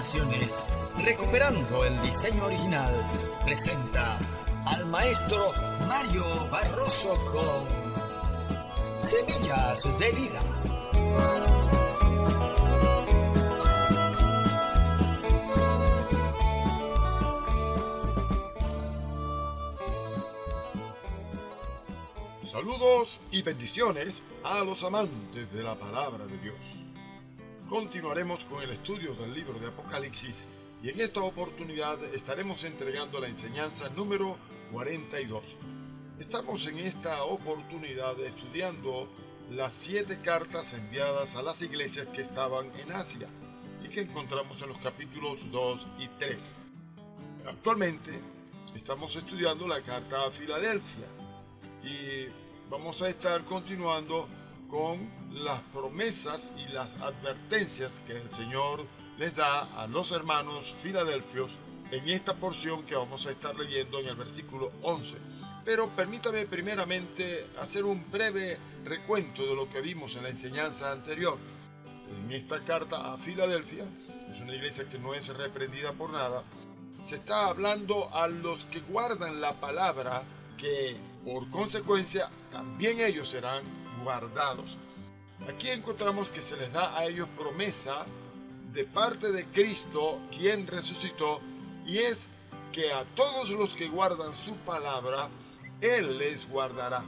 Producciones, recuperando el diseño original, presenta al maestro Mario Barroso con Semillas de Vida. Saludos y bendiciones a los amantes de la palabra de Dios. Continuaremos con el estudio del libro de Apocalipsis y en esta oportunidad estaremos entregando la enseñanza número 42. Estamos en esta oportunidad estudiando las 7 cartas enviadas a las iglesias que estaban en Asia y que encontramos en los capítulos 2 y 3. Actualmente estamos estudiando la carta a Filadelfia y vamos a estar continuando con las promesas y las advertencias que el Señor les da a los hermanos filadelfios en esta porción que vamos a estar leyendo en el versículo 11. Pero permítame primeramente hacer un breve recuento de lo que vimos en la enseñanza anterior. En esta carta a Filadelfia, es una iglesia que no es reprendida por nada, se está hablando a los que guardan la palabra, que por consecuencia también ellos serán guardados. Aquí encontramos que se les da a ellos promesa de parte de Cristo, quien resucitó, y es que a todos los que guardan su palabra, Él les guardará.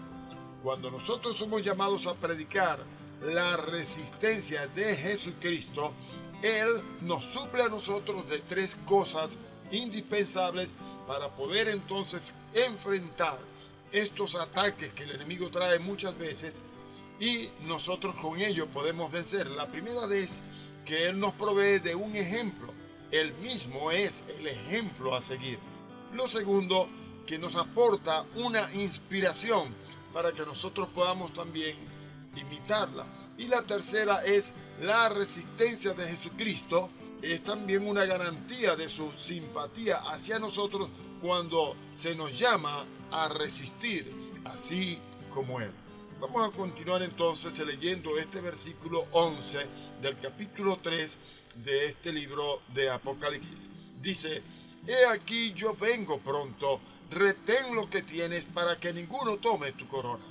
Cuando nosotros somos llamados a predicar la resistencia de Jesucristo, Él nos suple a nosotros de 3 cosas indispensables para poder entonces enfrentar estos ataques que el enemigo trae muchas veces y nosotros con ello podemos vencer. La primera es que Él nos provee de un ejemplo. Él mismo es el ejemplo a seguir. Lo segundo, que nos aporta una inspiración para que nosotros podamos también imitarla. Y la tercera es la resistencia de Jesucristo. Es también una garantía de su simpatía hacia nosotros cuando se nos llama a resistir, así como Él. Vamos a continuar entonces leyendo este versículo 11 del capítulo 3 de este libro de Apocalipsis. Dice: He aquí yo vengo pronto, retén lo que tienes para que ninguno tome tu corona.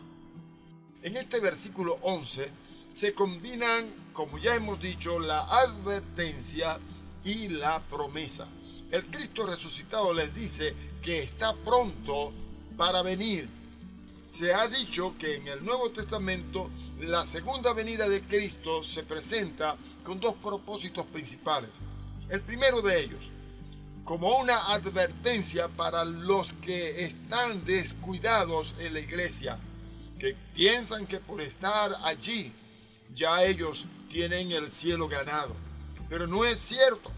En este versículo 11 se combinan, como ya hemos dicho, la advertencia y la promesa. El Cristo resucitado les dice que está pronto para venir. Se ha dicho que en el Nuevo Testamento la segunda venida de Cristo se presenta con 2 propósitos principales. El primero de ellos, como una advertencia para los que están descuidados en la iglesia, que piensan que por estar allí ya ellos tienen el cielo ganado. Pero no es cierto.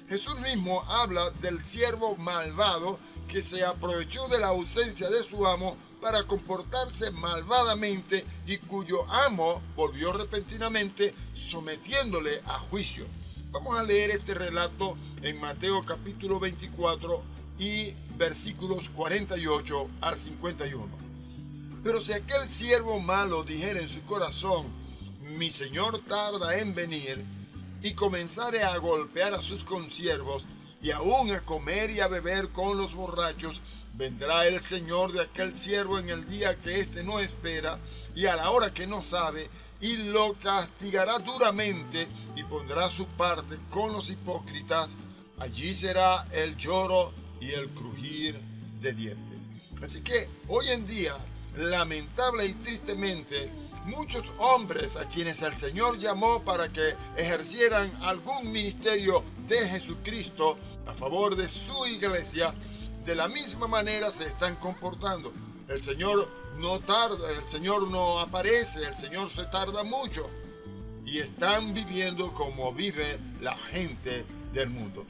Jesús mismo habla del siervo malvado que se aprovechó de la ausencia de su amo para comportarse malvadamente y cuyo amo volvió repentinamente sometiéndole a juicio. Vamos a leer este relato en Mateo capítulo 24 y versículos 48 al 51. Pero si aquel siervo malo dijera en su corazón: mi señor tarda en venir, y comenzare a golpear a sus consiervos, y aún a comer y a beber con los borrachos, vendrá el señor de aquel siervo en el día que éste no espera, y a la hora que no sabe, y lo castigará duramente, y pondrá su parte con los hipócritas. Allí será el lloro y el crujir de dientes. Así que hoy en día, lamentable y tristemente, muchos hombres a quienes el Señor llamó para que ejercieran algún ministerio de Jesucristo a favor de su iglesia, de la misma manera se están comportando. El Señor no tarda, el Señor no aparece, el Señor se tarda mucho. Y están viviendo como vive la gente del mundo.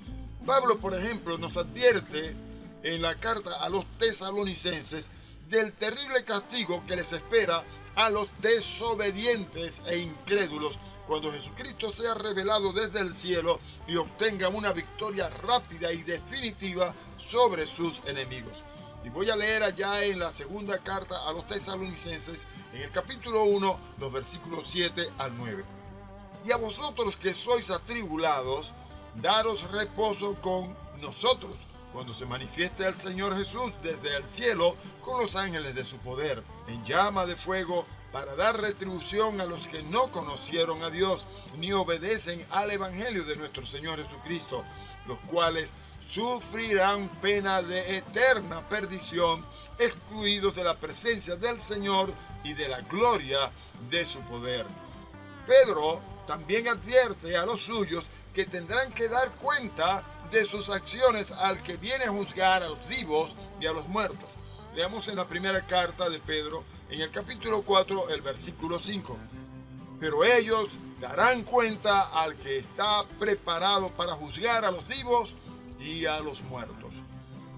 Pablo, por ejemplo, nos advierte en la carta a los tesalonicenses del terrible castigo que les espera a los desobedientes e incrédulos cuando Jesucristo sea revelado desde el cielo y obtenga una victoria rápida y definitiva sobre sus enemigos. Y voy a leer allá en la segunda carta a los tesalonicenses, en el capítulo 1, los versículos 7 al 9. Y a vosotros que sois atribulados, daros reposo con nosotros cuando se manifieste el Señor Jesús desde el cielo con los ángeles de su poder, en llama de fuego, para dar retribución a los que no conocieron a Dios ni obedecen al Evangelio de nuestro Señor Jesucristo, los cuales sufrirán pena de eterna perdición, excluidos de la presencia del Señor y de la gloria de su poder. Pedro también advierte a los suyos que tendrán que dar cuenta de sus acciones al que viene a juzgar a los vivos y a los muertos. Leamos en la primera carta de Pedro, en el capítulo 4, el versículo 5. Pero ellos darán cuenta al que está preparado para juzgar a los vivos y a los muertos.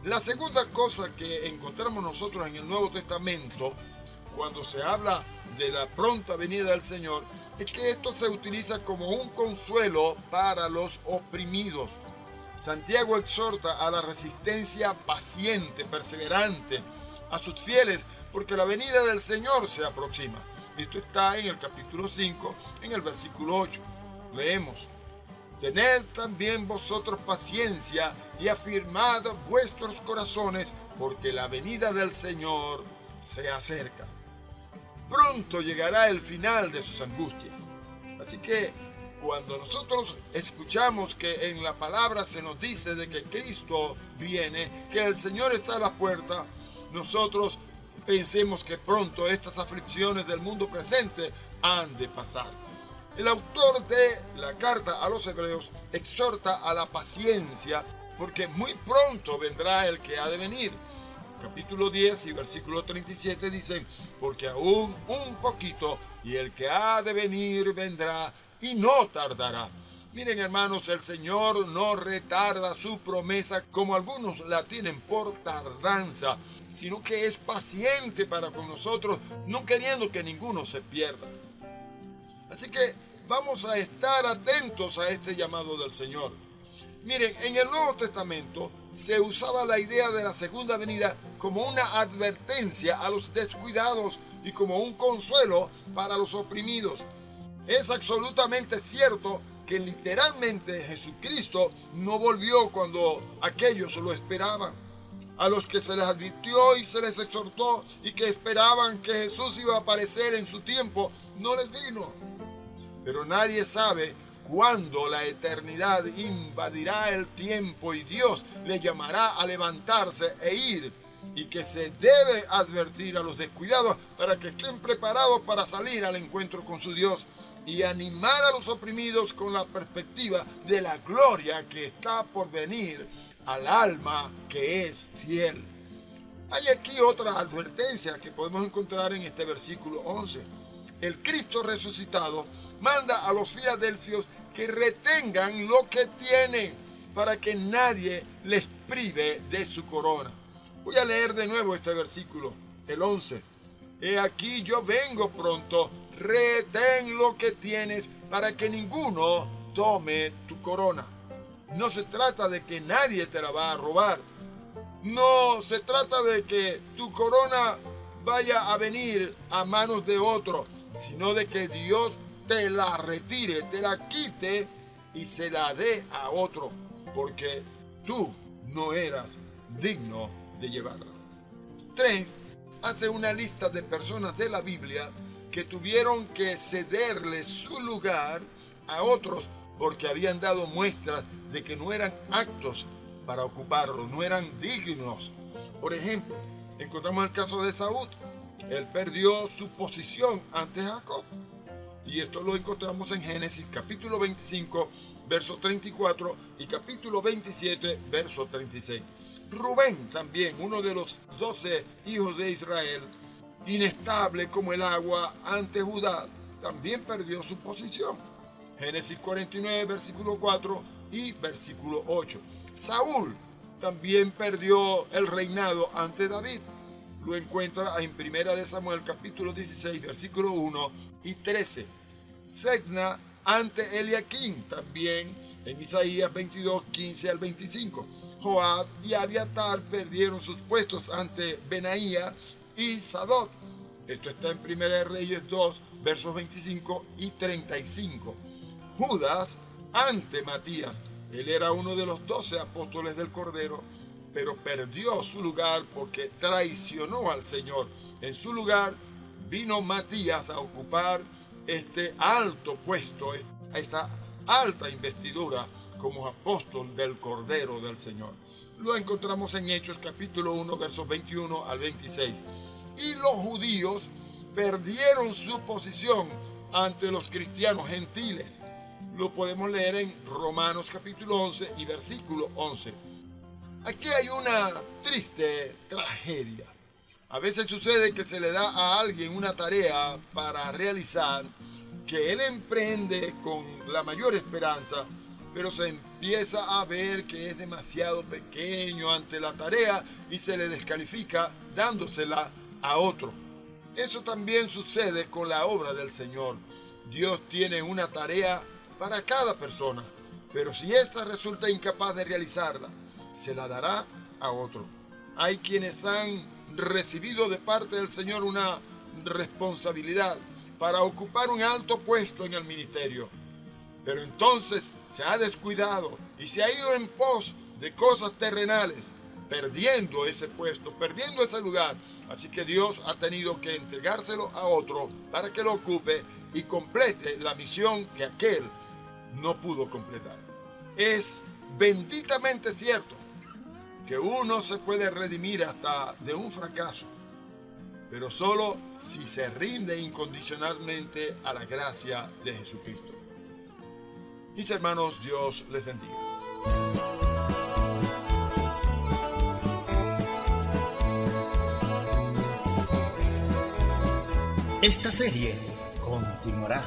La segunda cosa que encontramos nosotros en el Nuevo Testamento, cuando se habla de la pronta venida del Señor, es que esto se utiliza como un consuelo para los oprimidos. Santiago exhorta a la resistencia paciente, perseverante, a sus fieles, porque la venida del Señor se aproxima. Esto está en el capítulo 5, en el versículo 8. Leemos: Tened también vosotros paciencia y afirmad vuestros corazones, porque la venida del Señor se acerca. Pronto llegará el final de sus angustias. Así que cuando nosotros escuchamos que en la palabra se nos dice de que Cristo viene, que el Señor está a la puerta, nosotros pensemos que pronto estas aflicciones del mundo presente han de pasar. El autor de la carta a los Hebreos exhorta a la paciencia, porque muy pronto vendrá el que ha de venir. Capítulo 10 y versículo 37 dicen: porque aún un poquito y el que ha de venir vendrá y no tardará. Miren, hermanos, el Señor no retarda su promesa como algunos la tienen por tardanza, sino que es paciente para con nosotros, no queriendo que ninguno se pierda. Así que vamos a estar atentos a este llamado del Señor. Miren, en el Nuevo Testamento se usaba la idea de la segunda venida como una advertencia a los descuidados y como un consuelo para los oprimidos. Es absolutamente cierto que literalmente Jesucristo no volvió cuando aquellos lo esperaban. A los que se les advirtió y se les exhortó y que esperaban que Jesús iba a aparecer en su tiempo, no les vino. Pero nadie sabe cuándo la eternidad invadirá el tiempo y Dios le llamará a levantarse e ir, y que se debe advertir a los descuidados para que estén preparados para salir al encuentro con su Dios y animar a los oprimidos con la perspectiva de la gloria que está por venir al alma que es fiel. Hay aquí otra advertencia que podemos encontrar en este versículo 11. El Cristo resucitado manda a los filadelfios que retengan lo que tienen para que nadie les prive de su corona. Voy a leer de nuevo este versículo, el 11. He aquí yo vengo pronto, retén lo que tienes para que ninguno tome tu corona. No se trata de que nadie te la va a robar. No se trata de que tu corona vaya a venir a manos de otro, sino de que Dios te la retire, te la quite y se la dé a otro, porque tú no eras digno de llevarla. 3. Hace una lista de personas de la Biblia que tuvieron que cederle su lugar a otros porque habían dado muestras de que no eran aptos para ocuparlo, no eran dignos. Por ejemplo, encontramos el caso de Saúl. Él perdió su posición ante Jacob. Y esto lo encontramos en Génesis capítulo 25, verso 34 y capítulo 27, verso 36. Rubén también, uno de los 12 hijos de Israel, inestable como el agua ante Judá, también perdió su posición. Génesis 49, versículo 4 y versículo 8. Saúl también perdió el reinado ante David. Lo encuentra en 1 Samuel capítulo 16, versículo 1 y 13. Sebna ante Eliaquim, también en Isaías 22, 15 al 25. Joab y Abiatar perdieron sus puestos ante Benaía y Sadok. Esto está en 1 Reyes 2, versos 25 y 35. Judas ante Matías. Él era uno de los 12 apóstoles del Cordero, pero perdió su lugar porque traicionó al Señor. En su lugar vino Matías a ocupar este alto puesto, esta alta investidura como apóstol del Cordero del Señor. Lo encontramos en Hechos capítulo 1, versos 21 al 26. Y los judíos perdieron su posición ante los cristianos gentiles. Lo podemos leer en Romanos capítulo 11 y versículo 11. Aquí hay una triste tragedia. A veces sucede que se le da a alguien una tarea para realizar que él emprende con la mayor esperanza, pero se empieza a ver que es demasiado pequeño ante la tarea y se le descalifica dándosela a otro. Eso también sucede con la obra del Señor. Dios tiene una tarea para cada persona, pero si ésta resulta incapaz de realizarla, se la dará a otro. Hay quienes han recibido de parte del Señor una responsabilidad para ocupar un alto puesto en el ministerio, pero entonces se ha descuidado y se ha ido en pos de cosas terrenales, perdiendo ese puesto, perdiendo ese lugar. Así que Dios ha tenido que entregárselo a otro para que lo ocupe y complete la misión que aquel no pudo completar. Es benditamente cierto que uno se puede redimir hasta de un fracaso, pero solo si se rinde incondicionalmente a la gracia de Jesucristo. Mis hermanos, Dios les bendiga. Esta serie continuará.